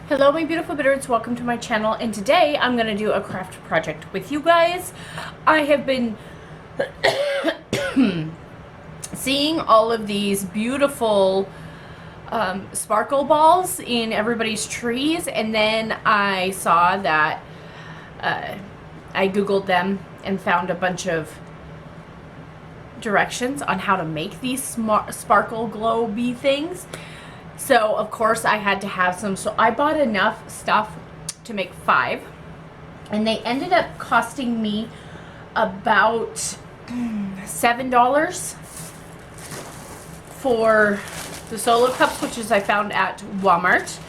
Hello my beautiful Bitterroots, welcome to my channel, and today I'm going to do a craft project with you guys. I have been seeing all of these beautiful sparkle balls in everybody's trees, and then I saw that I googled them and found a bunch of directions on how to make these sparkle glowy things. So of course I had to have some, so I bought enough stuff to make 5, and they ended up costing me about $7 for the solo cups, which is I found at Walmart.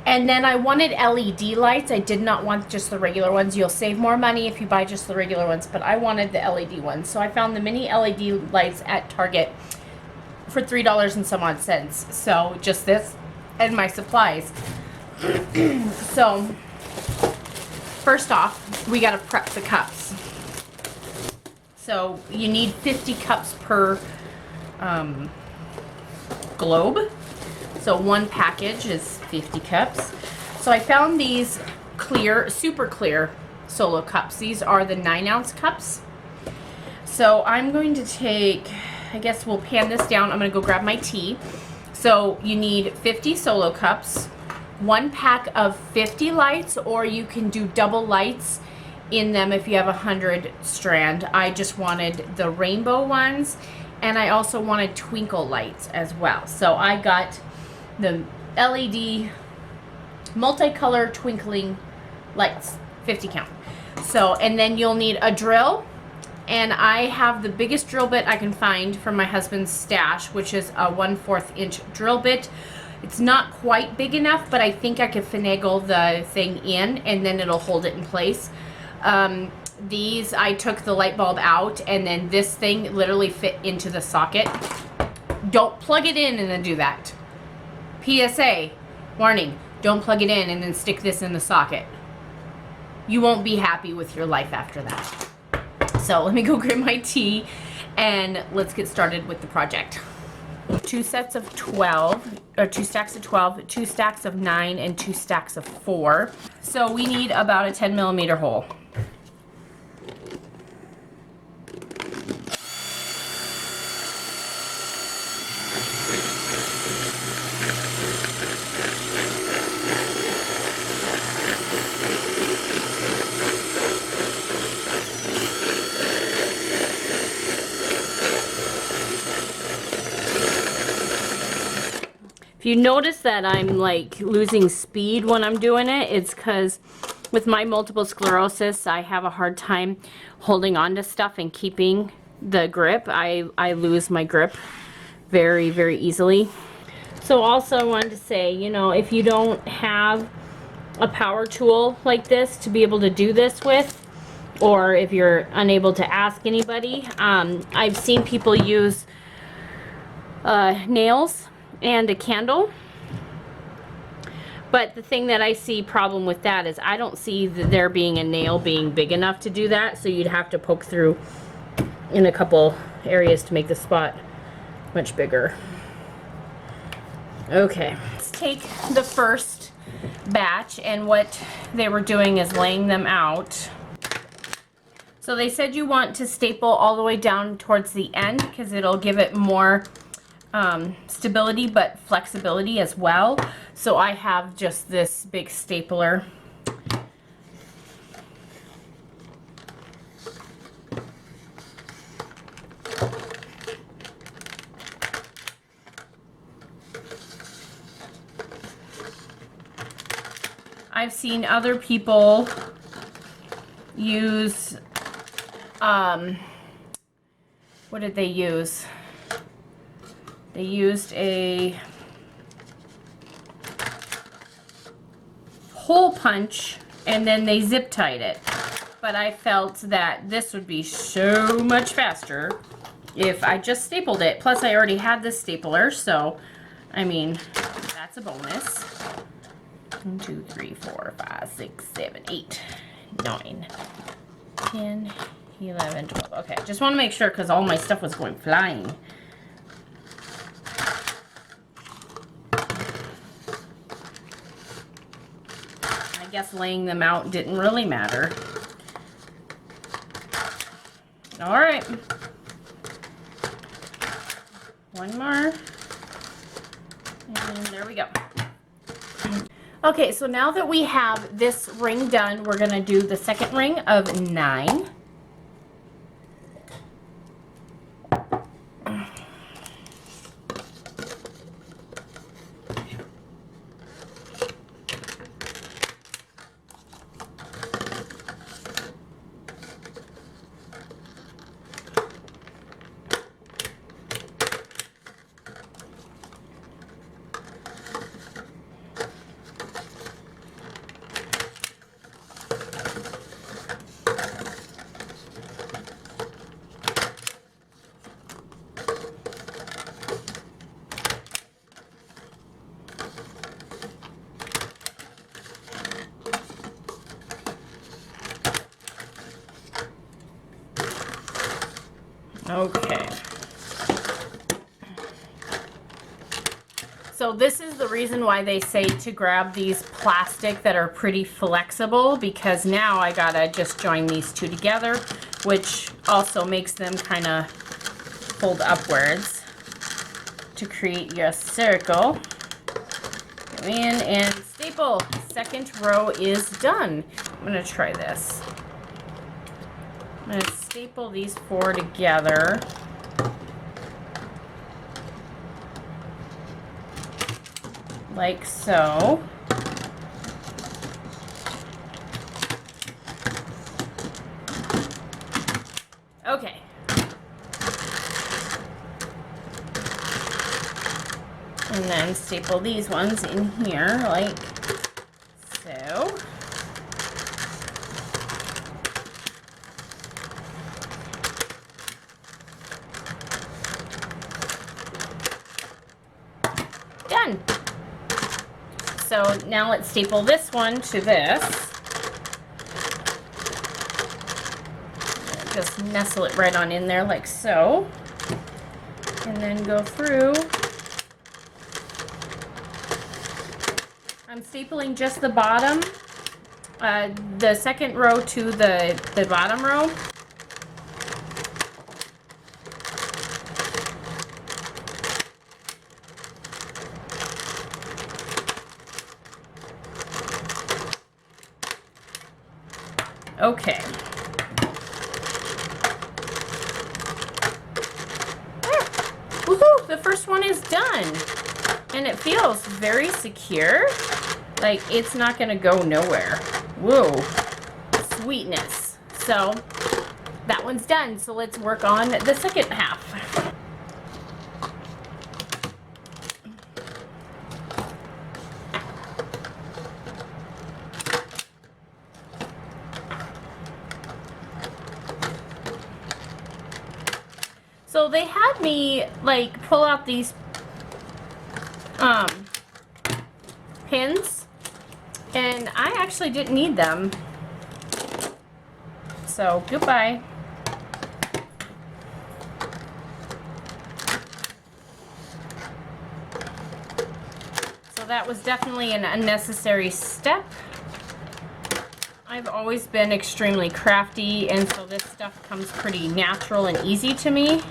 And then I wanted LED lights. I did not want just the regular ones. You'll save more money if you buy just the regular ones, but I wanted the LED ones. So I found the mini LED lights at Target for $3 and some odd cents. So just this and my supplies. So first off, we gotta prep the cups. So you need 50 cups per globe. So one package is 50 cups. So I found these clear, super clear solo cups. These are the 9-ounce cups. So I'm going to take, I guess we'll pan this down. I'm going to go grab my tea. So you need 50 solo cups, one pack of 50 lights, or you can do double lights in them if you have 100 strand. I just wanted the rainbow ones, and I also wanted twinkle lights as well. So I got the LED multicolor twinkling lights, 50 count. So, and then you'll need a drill. And I have the biggest drill bit I can find from my husband's stash, which is a 1/4 inch drill bit. It's not quite big enough, but I think I could finagle the thing in, and then it'll hold it in place. These, I took the light bulb out, and then this thing literally fit into the socket. Don't plug it in and then do that. PSA, warning, don't plug it in and then stick this in the socket. You won't be happy with your life after that. So let me go grab my tea and let's get started with the project. 2 sets of 12, or 2 stacks of 12, 2 stacks of 9, and 2 stacks of 4. So we need about a 10mm hole. If you notice that I'm like losing speed when I'm doing it, it's because with my multiple sclerosis, I have a hard time holding on to stuff and keeping the grip. I lose my grip very, very easily. So also I wanted to say, you know, if you don't have a power tool like this to be able to do this with, or if you're unable to ask anybody, I've seen people use nails and a candle, but the thing that I see problem with that is I don't see there being a nail being big enough to do that, so you'd have to poke through in a couple areas to make the spot much bigger. Okay, let's take the first batch, and what they were doing is laying them out. So they said you want to staple all the way down towards the end because it'll give it more stability but flexibility as well. So I have just this big stapler. I've seen other people use, what did they use? They used a hole punch and then they zip tied it. But I felt that this would be so much faster if I just stapled it. Plus I already had this stapler, so I mean, that's a bonus. 1, 2, 3, 4, 5, 6, 7, 8, 9, 10, 11, 12. Okay, just want to make sure because all my stuff was going flying. guess laying them out didn't really matter. All right. One more. And there we go. Okay, so now that we have this ring done, we're going to do the second ring of 9. Okay. So this is the reason why they say to grab these plastic that are pretty flexible, because now I gotta just join these two together, which also makes them kind of fold upwards to create your circle. Go in and staple. Second row is done. I'm gonna try this. I'm going to staple these 4 together. Like so. Okay. And then staple these ones in here like so. Done. So now let's staple this one to this. Just nestle it right on in there like so. And then go through. I'm stapling just the bottom, the second row to the bottom row. Okay. Woohoo! The first one is done. And it feels very secure. Like it's not gonna go nowhere. Whoa. Sweetness. So that one's done. So let's work on the second half. So they had me like pull out these pins, and I actually didn't need them. So goodbye. So that was definitely an unnecessary step. I've always been extremely crafty, and so this stuff comes pretty natural and easy to me.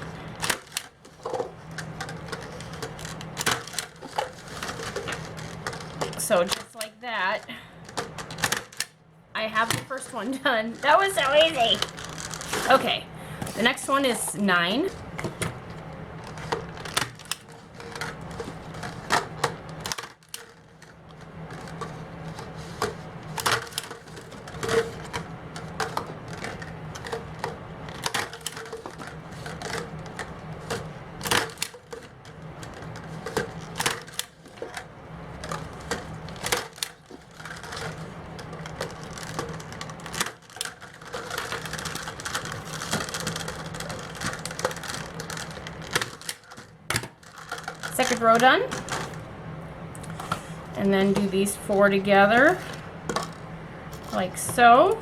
So just like that, I have the first one done. That was so easy. Okay, the next one is 9. Second row done. And then do these 4 together like so.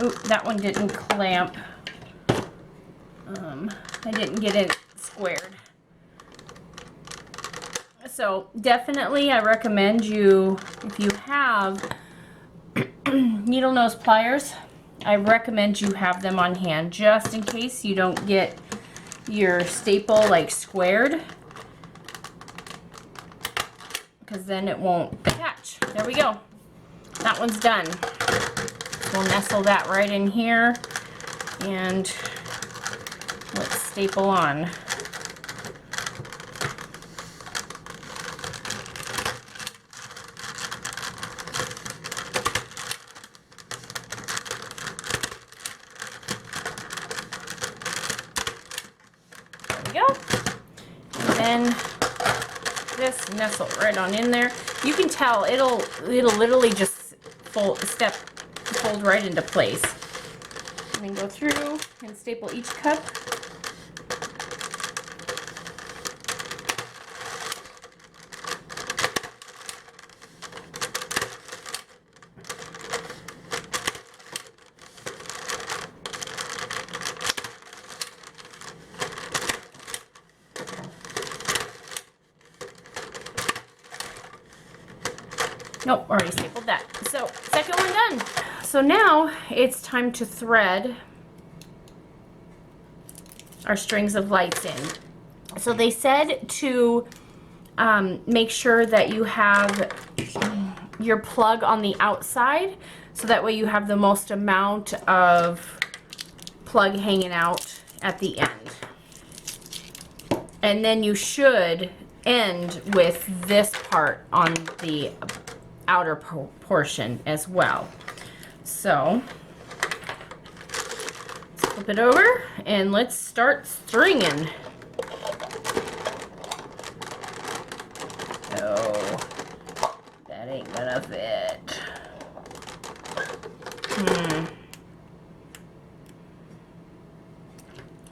Oh, that one didn't clamp. I didn't get it squared. So definitely I recommend you, if you have needle nose pliers, I recommend you have them on hand just in case you don't get your staple like squared, because then it won't attach. There we go. That one's done. We'll nestle that right in here and let's staple on. Go. And then this nestle right on in there. You can tell it'll literally just fold right into place. And then go through and staple each cup. Nope, already stapled that. So, second one done. So now it's time to thread our strings of lights in. So they said to make sure that you have your plug on the outside, so that way you have the most amount of plug hanging out at the end. And then you should end with this part on the outer portion as well. So let's flip it over and let's start stringing. Oh, that ain't gonna fit. I'm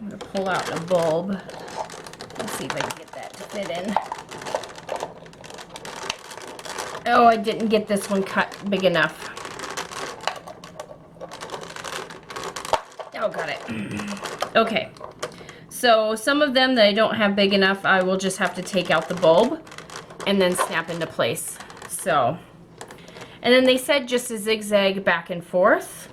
gonna pull out the bulb. Let's see if I can get that to fit in. Oh, I didn't get this one cut big enough. Oh, got it. Okay. So some of them that I don't have big enough, I will just have to take out the bulb and then snap into place. So, and then they said just to zigzag back and forth.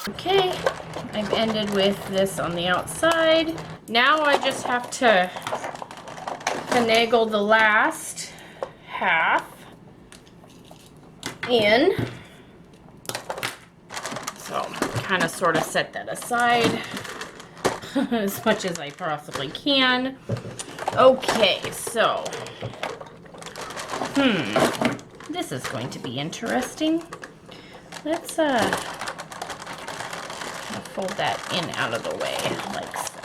Okay, I've ended with this on the outside. Now I just have to finagle the last half in. So kind of sort of set that aside as much as I possibly can. Okay, so this is going to be interesting. Let's fold that in out of the way, like so.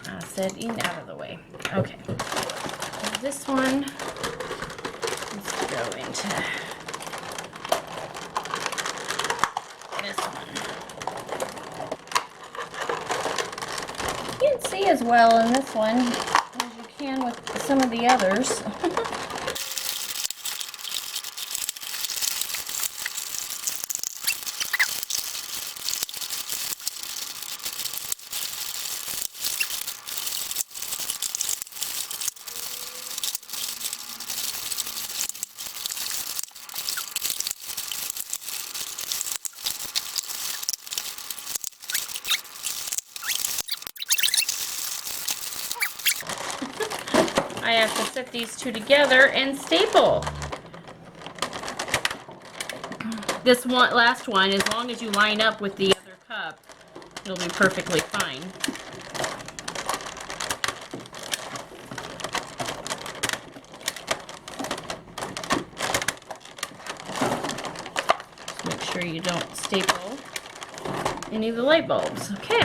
I said in out of the way. Okay. So this one, let's go into this one. You can't see as well in this one as you can with some of the others. I have to set these two together and staple. This one, last one, as long as you line up with the other cup, it'll be perfectly fine. you don't staple any of the light bulbs. Okay,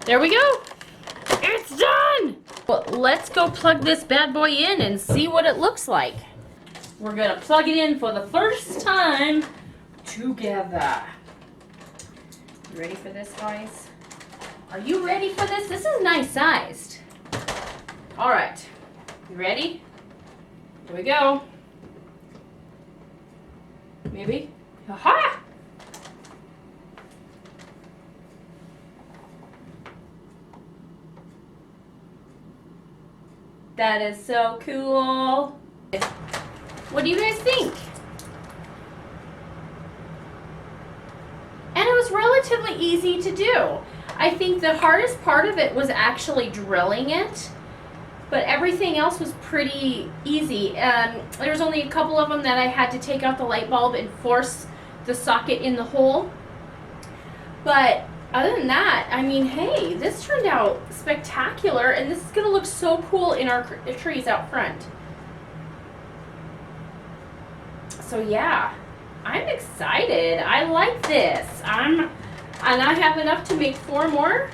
there we go. It's done. Well, let's go plug this bad boy in and see what it looks like. We're gonna plug it in for the first time together. You ready for this, guys? Are you ready for this? This is nice sized. All right, you ready? Here we go. Maybe. Aha! That is so cool. What do you guys think? And it was relatively easy to do. I think the hardest part of it was actually drilling it, but everything else was pretty easy. There's only a couple of them that I had to take out the light bulb and force the socket in the hole. But other than that, I mean, hey, this turned out spectacular, and this is gonna look so cool in our trees out front. So yeah, I'm excited. I like this. And I have enough to make 4 more.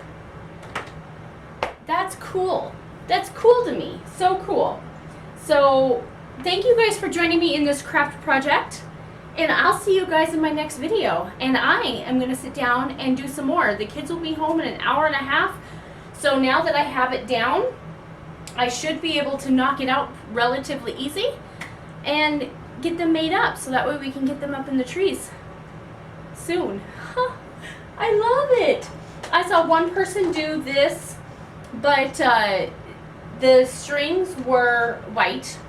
That's cool. That's cool to me. So cool. So thank you guys for joining me in this craft project. And I'll see you guys in my next video. And I am going to sit down and do some more. The kids will be home in an hour and a half. So now that I have it down, I should be able to knock it out relatively easy and get them made up. So that way we can get them up in the trees soon. I love it. I saw one person do this, but the strings were white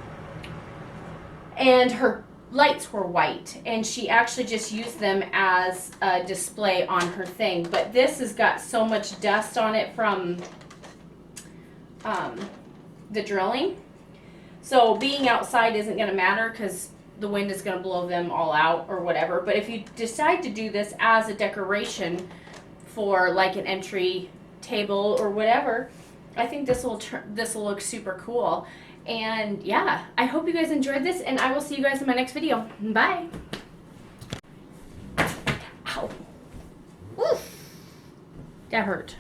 and her lights were white, and she actually just used them as a display on her thing. But this has got so much dust on it from the drilling, so being outside isn't going to matter because the wind is going to blow them all out or whatever. But if you decide to do this as a decoration for like an entry table or whatever, I think this will look super cool. And yeah, I hope you guys enjoyed this, and I will see you guys in my next video. Bye. Ow. Oof. That hurt.